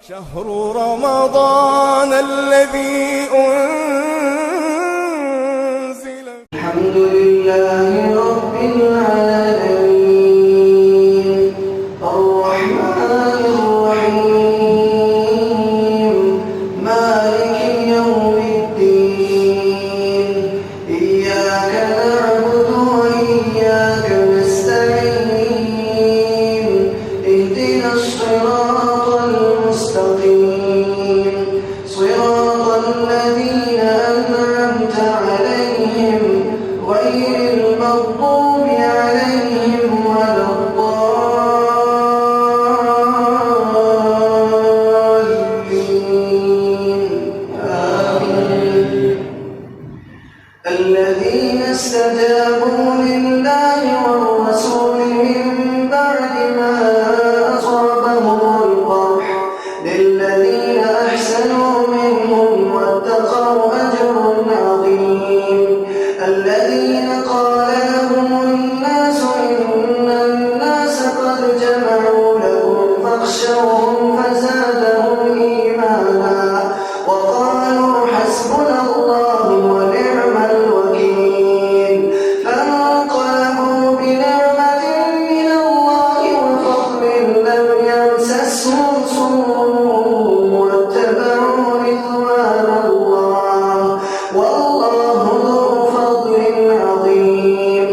شهر رمضان الذي أنزل. الحمد لله رب العالمين الرحمن الرحيم مالك يوم الدين إياك نعبد وإياك نستعين اهدنا الصراط المستقيم صراط الذين أنعمت عليهم غير المغضوب عليهم ولا الضالين آمين. الذين استجابوا لله والرسول من بعد ما أصابهم القرح للذين أحسنوا منهم واتقوا أجر عظيم. الذين قال لهم الناس إن الناس قد جمعوا لهم فاخشوهم فزادهم إيمانا وقالوا حسبنا الله ونعم الوكيل. فانقلبوا بنعمة من الله وفضل لم يمسسهم سوء واتبعوا رضوان الله والله ذو فضل عظيم.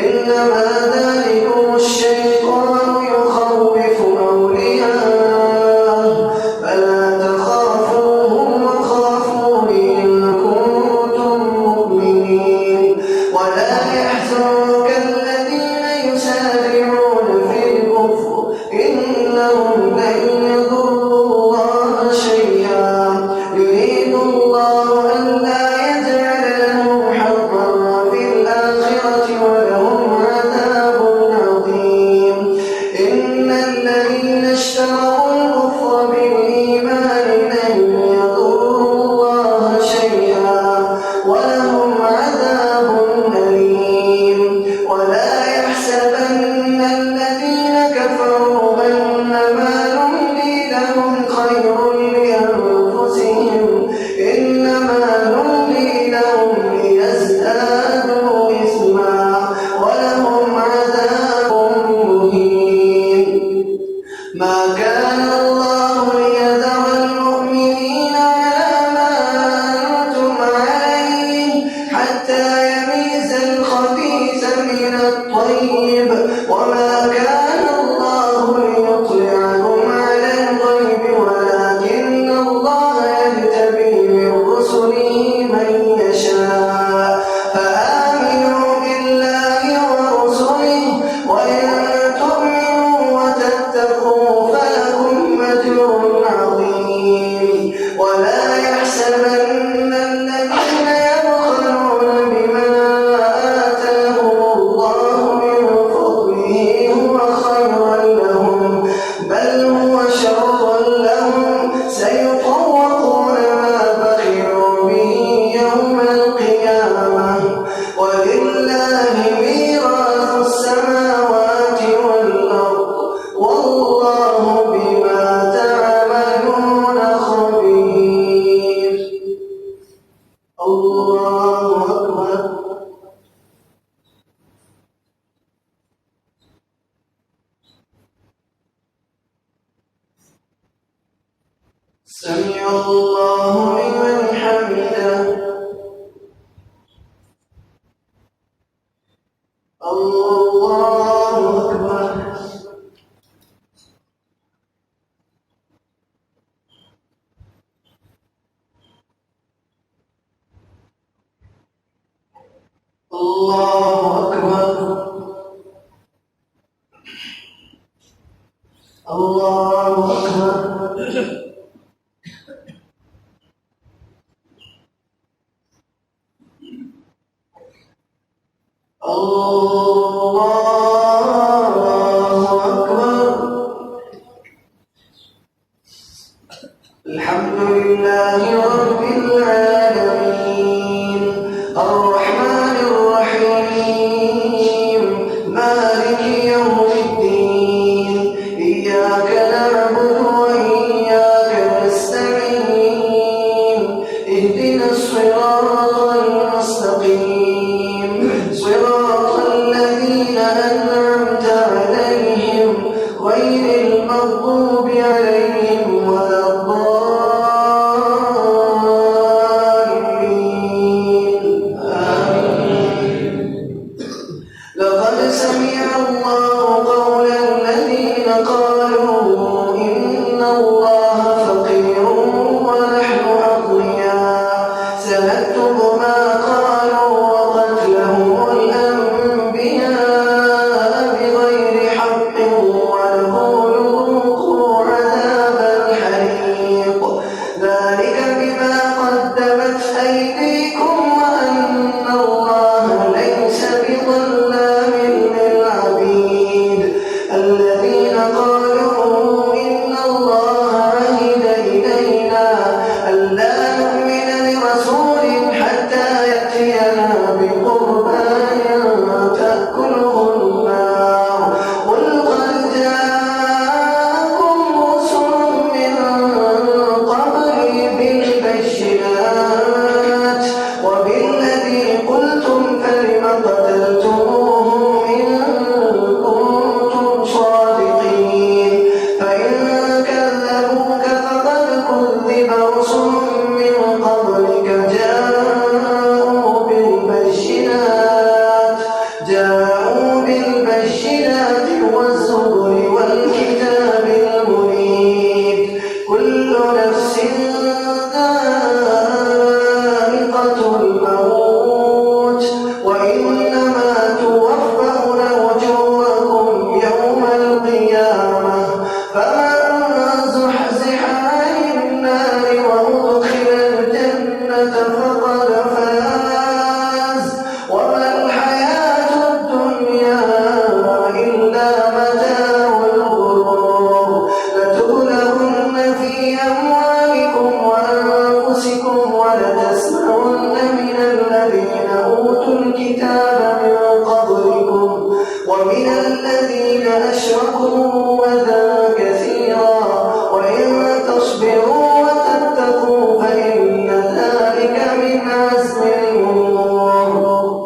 إنما ذلكم الشيطان يخوف أولياءه فلا تخافوهم وخافون إن كنتم مؤمنين. ولا يحزنك الذين يسارعون في الكفر إنهم لن يضروا الله شيئا يريد الله أن لا يجعل لهم حظا في الآخرة ولهم عذاب عظيم. إن الذين اشتروا الكفر بالإيمان لن يضروا الله شيئا ولهم عذاب أليم. ولا يحسبن الذين كفروا أنما نملي لهم خير لأنفسهم إنما نملي لهم ليزدادوا إثما ولهم عذاب مهين. ما كان الله ليذر المؤمنين على ما أنتم عليه حتى يميز الخبيث من الطيب وما كان الله ليطلعكم على الغيب ولكن الله يجتبي من رسله من يشاء. فآمنوا بالله ورسله وإن تؤمنوا وتتقوا فلكم أجر عظيم. ولا يحسبن الذين يبخلون بما آتاهم الله من فضله هو خيرا لهم بل هو شر لهم سيطوقون ما بخلوا به يوم القيامة ولله ميراث السماوات والأرض والله بما تعملون خبير. الله أكبر. سمع الله لمن حمده. الله أكبر. الله أكبر. الله أكبر. الله أكبر. الحمد لله رب العالمين الرحمن الرحيم مالك يوم الدين إياك نعبد وإياك عليهم ولا الضالين آمين. لقد سمع الله قول الذين قالوا إن الله فقير ونحن أغنياء سنكتب ما قالوا وقتلهم الأنبياء بغير حق ونقول ذوقوا عذاب الحريق ذلك بما قدمت أيديكم وأن الله ليس بظلام للعبيد الذين قالوا إن الله عهد إلينا ألا نؤمن لرسول حتى يأتينا بقربان تأكله النار قل قد جاءكم رسل من قبلي بالبشرات وبالذي قلتم فلم قتلتموهم إن كنتم صادقين فإن كذبوك فقد كذب رسل من قبلك جاءوا بالبشرات والزبر والكتاب المنير كل نفس ذائقة الموت وإنما توفون أجوركم يوم القيامة فمن زحزح عن النار وأدخل الجنة فقد فاز وما الحياة الدنيا إلا متاع الغرور لتبلغن في أموالكم وأنفسكم ولتسمعن من الذين أوتوا الكتاب من قبلكم ومن الذين أشركوا أذى كثيرا وإن تصبروا وتتقوا فإن ذلك من عزم الأمور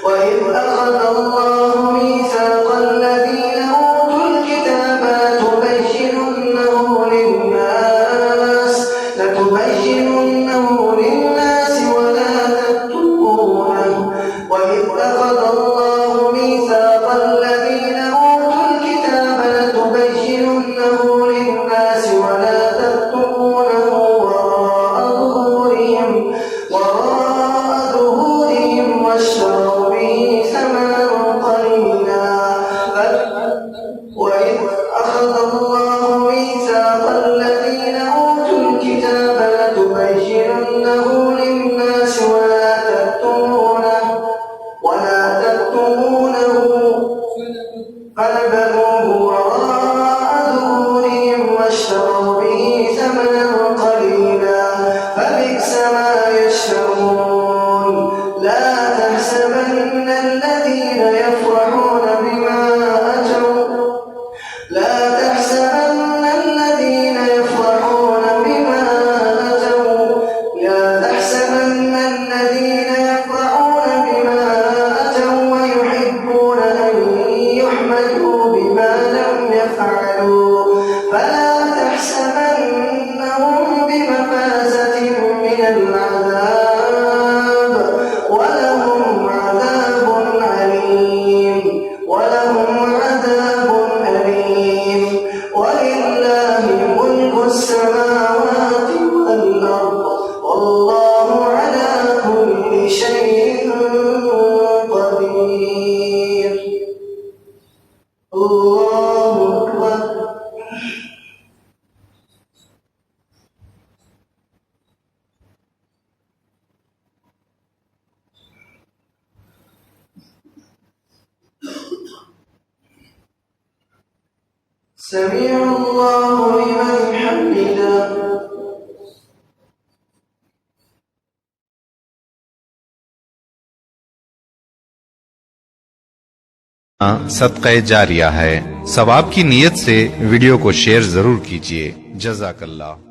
وإذ أخذ الله ميثاق الذين أوتوا الكتاب لتبيننه للناس ولا تكتمونه وإذ أخذ الله ميثاق الذين أوتوا الكتاب لتبيننه للناس ولا تكتمونه وراء ظهورهم واشتروا به ثمنا قليلا وإذ أخذ الله ميثاق الذين أوتوا الكتاب لتبيننه للناس ولا تكتمونه فنبذوه وراء ظهورهم واشتروا به ثمنا قليلا فبئس ما يشترون لا تحسبن الذين يفرحون بما أتوا ويحبون أن يحمدوا بما لم يفعلوا فلا تحسبنهم بمفازة من العذاب ولهم عذاب أليم ولله ملك السماوات والأرض والله على كل شيء قدير الله أكبر سمع الله لمن حمده सदक़े जारिया है। सवाब की नीयत से वीडियो को शेयर जरूर कीजिए। जज़ाकल्लाह।